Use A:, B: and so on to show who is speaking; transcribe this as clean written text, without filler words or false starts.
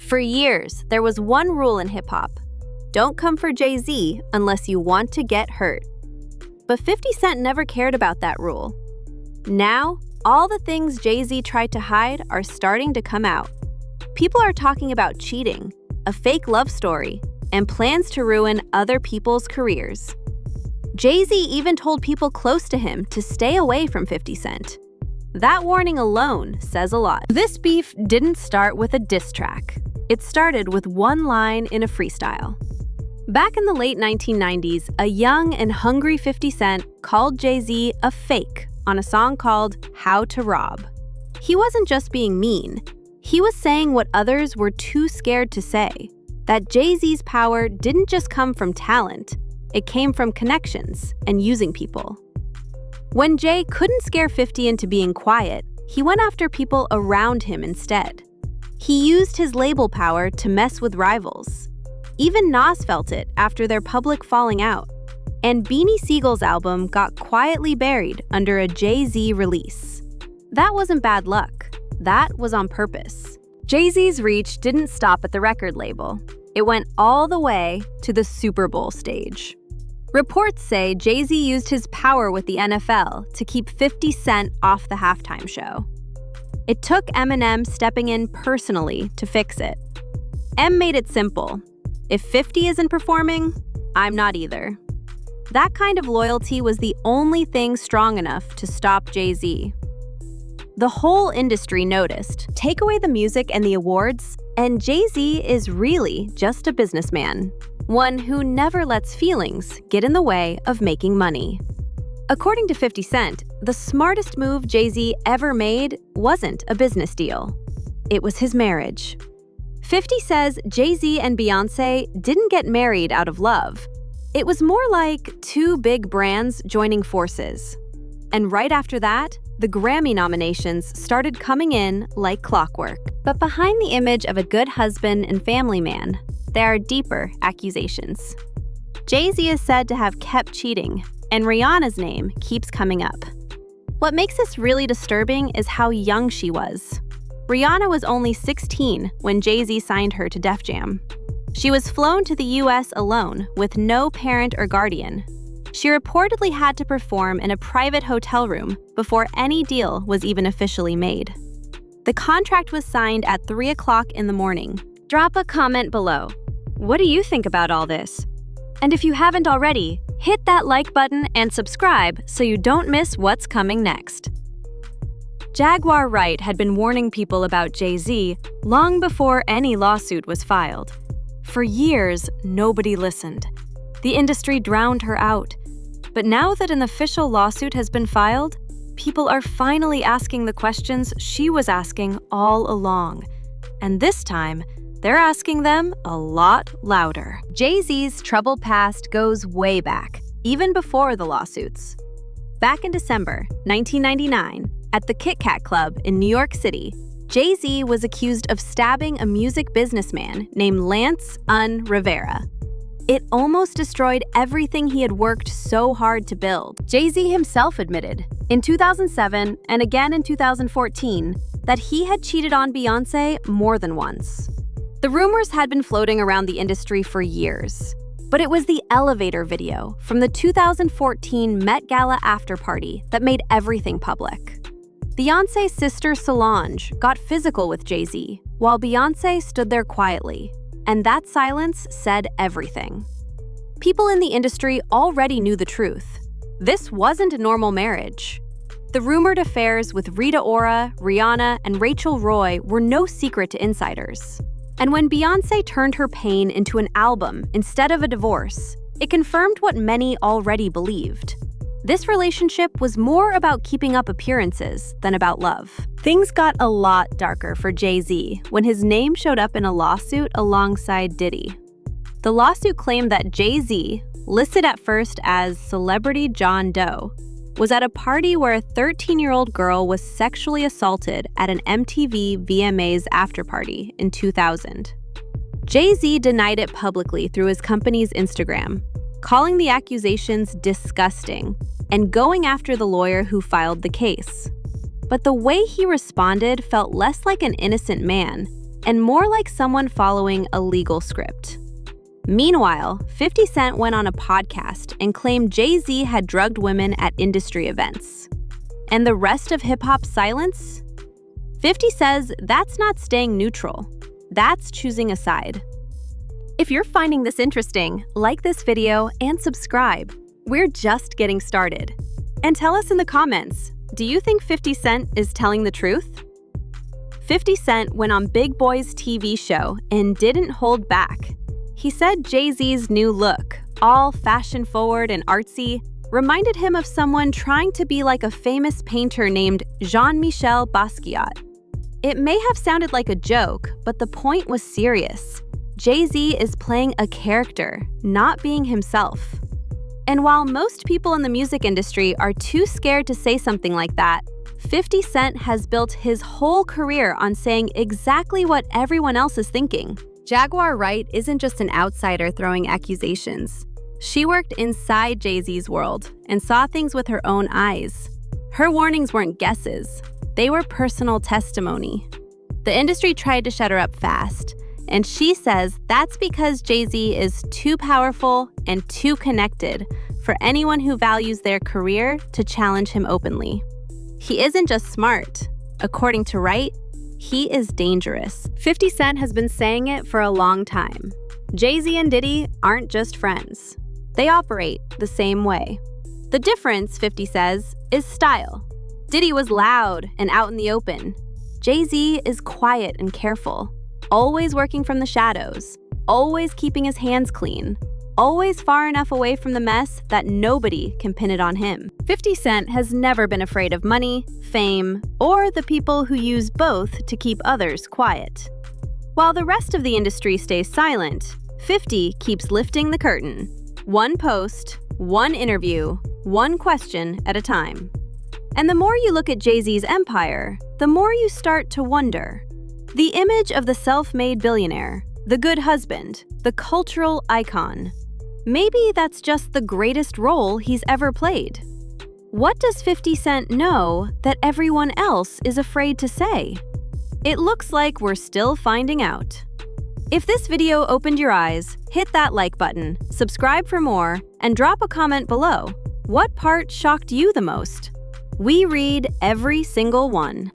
A: For years, there was one rule in hip-hop. Don't come for Jay-Z unless you want to get hurt. But 50 Cent never cared about that rule. Now, all the things Jay-Z tried to hide are starting to come out. People are talking about cheating, a fake love story, and plans to ruin other people's careers. Jay-Z even told people close to him to stay away from 50 Cent. That warning alone says a lot. This beef didn't start with a diss track. It started with one line in a freestyle. Back in the late 1990s, a young and hungry 50 Cent called Jay-Z a fake on a song called How to Rob. He wasn't just being mean. He was saying what others were too scared to say, that Jay-Z's power didn't just come from talent, it came from connections and using people. When Jay couldn't scare 50 into being quiet, he went after people around him instead. He used his label power to mess with rivals. Even Nas felt it after their public falling out. And Beanie Siegel's album got quietly buried under a Jay-Z release. That wasn't bad luck. That was on purpose. Jay-Z's reach didn't stop at the record label. It went all the way to the Super Bowl stage. Reports say Jay-Z used his power with the NFL to keep 50 Cent off the halftime show. It took Eminem stepping in personally to fix it. M made it simple. If 50 isn't performing, I'm not either. That kind of loyalty was the only thing strong enough to stop Jay-Z. The whole industry noticed. Take away the music and the awards, and Jay-Z is really just a businessman. One who never lets feelings get in the way of making money. According to 50 Cent, the smartest move Jay-Z ever made wasn't a business deal. It was his marriage. 50 says Jay-Z and Beyoncé didn't get married out of love. It was more like two big brands joining forces. And right after that, the Grammy nominations started coming in like clockwork. But behind the image of a good husband and family man, there are deeper accusations. Jay-Z is said to have kept cheating, and Rihanna's name keeps coming up. What makes this really disturbing is how young she was. Rihanna was only 16 when Jay-Z signed her to Def Jam. She was flown to the US alone with no parent or guardian. She reportedly had to perform in a private hotel room before any deal was even officially made. The contract was signed at 3 o'clock in the morning. Drop a comment below. What do you think about all this? And if you haven't already, hit that like button and subscribe so you don't miss what's coming next. Jaguar Wright had been warning people about Jay-Z long before any lawsuit was filed. For years, nobody listened. The industry drowned her out. But now that an official lawsuit has been filed, people are finally asking the questions she was asking all along. And this time, they're asking them a lot louder. Jay-Z's troubled past goes way back, even before the lawsuits. Back in December 1999, at the Kit Kat Club in New York City, Jay-Z was accused of stabbing a music businessman named Lance Rivera. It almost destroyed everything he had worked so hard to build. Jay-Z himself admitted, in 2007 and again in 2014, that he had cheated on Beyoncé more than once. The rumors had been floating around the industry for years, but it was the elevator video from the 2014 Met Gala after-party that made everything public. Beyoncé's sister Solange got physical with Jay-Z, while Beyoncé stood there quietly, and that silence said everything. People in the industry already knew the truth. This wasn't a normal marriage. The rumored affairs with Rita Ora, Rihanna, and Rachel Roy were no secret to insiders. And when Beyoncé turned her pain into an album instead of a divorce, it confirmed what many already believed. This relationship was more about keeping up appearances than about love. Things got a lot darker for Jay-Z when his name showed up in a lawsuit alongside Diddy. The lawsuit claimed that Jay-Z, listed at first as Celebrity John Doe, was at a party where a 13-year-old girl was sexually assaulted at an MTV VMAs afterparty in 2000. Jay-Z denied it publicly through his company's Instagram, calling the accusations disgusting and going after the lawyer who filed the case. But the way he responded felt less like an innocent man and more like someone following a legal script. Meanwhile, 50 Cent went on a podcast and claimed Jay-Z had drugged women at industry events. And the rest of hip-hop's silence? 50 says that's not staying neutral. That's choosing a side. If you're finding this interesting, like this video and subscribe. We're just getting started. And tell us in the comments, do you think 50 Cent is telling the truth? 50 Cent went on Big Boy's TV show and didn't hold back. He said Jay-Z's new look, all fashion-forward and artsy, reminded him of someone trying to be like a famous painter named Jean-Michel Basquiat. It may have sounded like a joke, but the point was serious. Jay-Z is playing a character, not being himself. And while most people in the music industry are too scared to say something like that, 50 Cent has built his whole career on saying exactly what everyone else is thinking. Jaguar Wright isn't just an outsider throwing accusations. She worked inside Jay-Z's world and saw things with her own eyes. Her warnings weren't guesses. They were personal testimony. The industry tried to shut her up fast, and she says that's because Jay-Z is too powerful and too connected for anyone who values their career to challenge him openly. He isn't just smart. According to Wright, he is dangerous. 50 Cent has been saying it for a long time. Jay-Z and Diddy aren't just friends. They operate the same way. The difference, 50 says, is style. Diddy was loud and out in the open. Jay-Z is quiet and careful, always working from the shadows, always keeping his hands clean, always far enough away from the mess that nobody can pin it on him. 50 Cent has never been afraid of money, fame, or the people who use both to keep others quiet. While the rest of the industry stays silent, 50 keeps lifting the curtain. One post, one interview, one question at a time. And the more you look at Jay-Z's empire, the more you start to wonder. The image of the self-made billionaire, the good husband, the cultural icon. Maybe that's just the greatest role he's ever played. What does 50 Cent know that everyone else is afraid to say? It looks like we're still finding out. If this video opened your eyes, hit that like button, subscribe for more, and drop a comment below. What part shocked you the most? We read every single one.